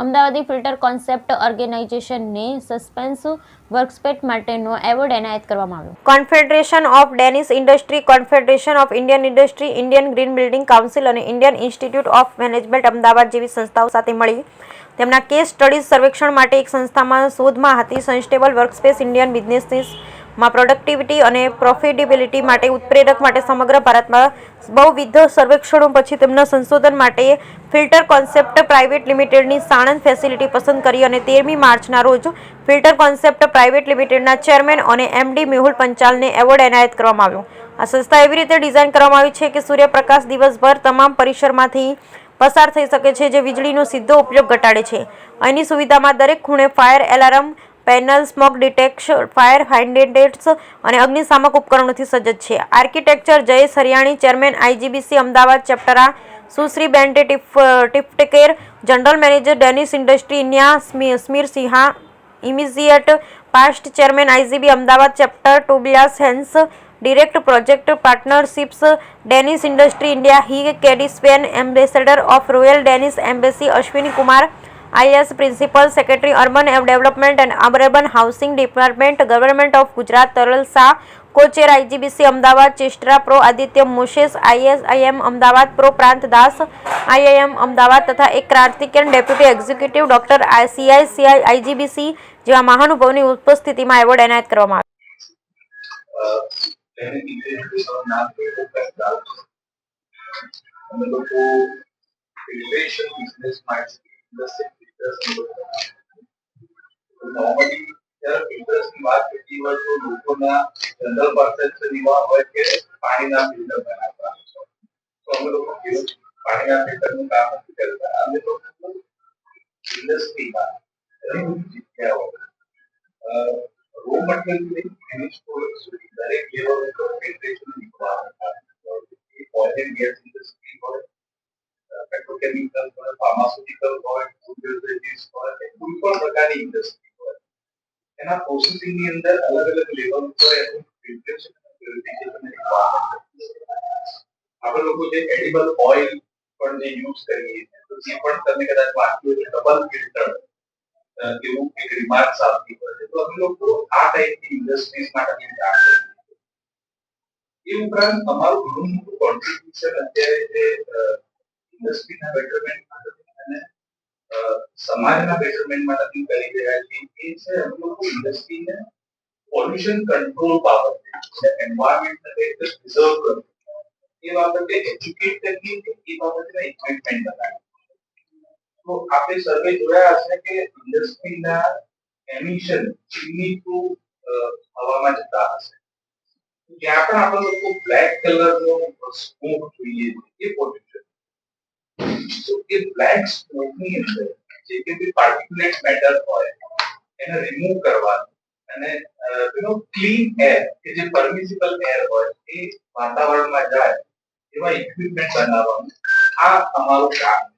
અમદાવાદી filter concept ઓર્ગેનાઇઝેશનને suspense workspace માટેનો award એનાયત કરવામાં આવ્યો. Confederation of Danish industry, confederation of Indian industry, Indian green building council અને Indian institute of management Ahmedabad જેવી સંસ્થાઓ સાથે મળી તેમના કેસ સ્ટડીઝ સર્વેક્ષણ માટે એક સંસ્થામાં શોધમાં હતી. સસ્ટેનેબલ વર્કસ્પેસ ઇન્ડિયન બિઝનેસીસમાં પ્રોડક્ટિવિટી અને પ્રોફિટેબિલિટી માટે ઉત્પ્રેરક માટે સમગ્ર ભારતમાં બહુવિધ સર્વેક્ષણો પછી તેમના સંશોધન માટે ફિલ્ટર કોન્સેપ્ટ પ્રાઇવેટ લિમિટેડની સાણંદ ફેસિલિટી પસંદ કરી અને 13મી માર્ચના રોજ ફિલ્ટર કોન્સેપ્ટ પ્રાઇવેટ લિમિટેડના ચેરમેન અને એમડી મેહુલ પંચાલને એવોર્ડ એનાયત કરવામાં આવ્યો. આ સંસ્થા એવી રીતે ડિઝાઇન કરવામાં આવી છે કે સૂર્યપ્રકાશ દિવસભર તમામ પરિસરમાંથી પસાર થઈ શકે છે, જે વીજળીનો સીધો ઉપયોગ ઘટાડે છે. અહીંની સુવિધામાં દરેક ખૂણે fire alarm panel, smoke detection, fire hydrants અને અગ્નિશામક ઉપકરણોથી સજ્જ છે. Architecture Jayesh Hariyani, chairman IGBC Ahmedabad chapter આ, Sushri Bente Tiftkaer, general manager Danish industry India Sameer Sinha, immediate past chairman IGB Ahmedabad chapter Tobias Hans, direct project partnerships Danish industry India હી કેડીસ્પેન, ambassador of royal Danish embassy Ashwini Kumar IAS, principal secretary urban development and urban housing department government of Gujarat તરલ Shah, co-chair IGBC Ahmedabad ચેસ્ટ્રા prof Aditya Moses, IIM Ahmedabad prof Prant Das, IIM Ahmedabad તથા એક Karthikeyan deputy executive doctor CICI IGBC જેવા મહાનુભાવોની ઉપસ્થિતિમાં award એનાયત કરવામાં નોર્મલી જ્યારે ફિલ્ટર્સની વાત કરતી હોય તો લોકોના જનરલ પરસેપ્શન એવા હોય કે પાણીના ફિલ્ટર બનાવવા. તો અમે લોકો પાણીના ફિલ્ટરનું કામ નથી કરતા. અમે લોકો ઇન્ડસ્ટ્રીમાં ઘણી જગ્યાઓ રો મટીરિયલ ફિનિશ પ્રોડક્ટ સુધી દરેક લેવલ ઉપર filtration requirement oil and gas industry હોય, પેટ્રોકેમિકલ હોય, ફાર્માસ્યુટિકલ હોય, ફૂડ બેવરેજીસ હોય, કોઈ પણ પ્રકારની ઇન્ડસ્ટ્રી હોય, એના પ્રોસેસિંગ ની અંદર અલગ અલગ લેવલ ઉપર એનું ફિલ્ટરેશન પ્યુરિફિકેશન રિક્વાયરમેન્ટ. આપણે લોકો જે એડિબલ ઓઇલ પણ જે યુઝ કરીએ તો જે પણ તમે કદાચ વાંચ્યું હોય ડબલ ફિલ્ટર એવું એક રિમાર્ક્સ આવતી હોય છે. તો અમે લોકો આ ટાઈપની ઇન્ડસ્ટ્રીઝ માટે જાણ કરીએ. એ ઉપરાંત અમારું ઘણું મોટું કોન્ટ્રીબ્યુશન અત્યારે જે ઇન્ડસ્ટ્રીના બેટરમેન્ટ માટે અને સમાજના બેટરમેન્ટ માટે કરી રહ્યા છીએ એ છે અમે લોકો ઇન્ડસ્ટ્રીને પોલ્યુશન કંટ્રોલ પાવર છે, એન્વાયરમેન્ટને પ્રિઝર્વ કરવું એ બાબતે એજ્યુકેટ કરીએ છીએ, એ બાબતે ઇક્વિપમેન્ટ બનાવીએ. તો આપણે સર્વે જોયા હશે કે ઇન્ડસ્ટ્રીના એમિશન ચીમની થ્રુ હવામાં જતા હશે. જ્યાં પણ આપણે લોકો બ્લેક કલરનો સ્મોક જોઈએ એ પોલ્યુશન. તો એ બ્લેક સ્મોકની અંદર જે કે પાર્ટિક્યુલેટ મેટર હોય એને રિમૂવ કરવાનું અને ક્લીન એર કે જે પરમિસિબલ એર હોય એ વાતાવરણમાં જાય એવા ઇક્વિપમેન્ટ બનાવવાનું આ અમારું કામ છે.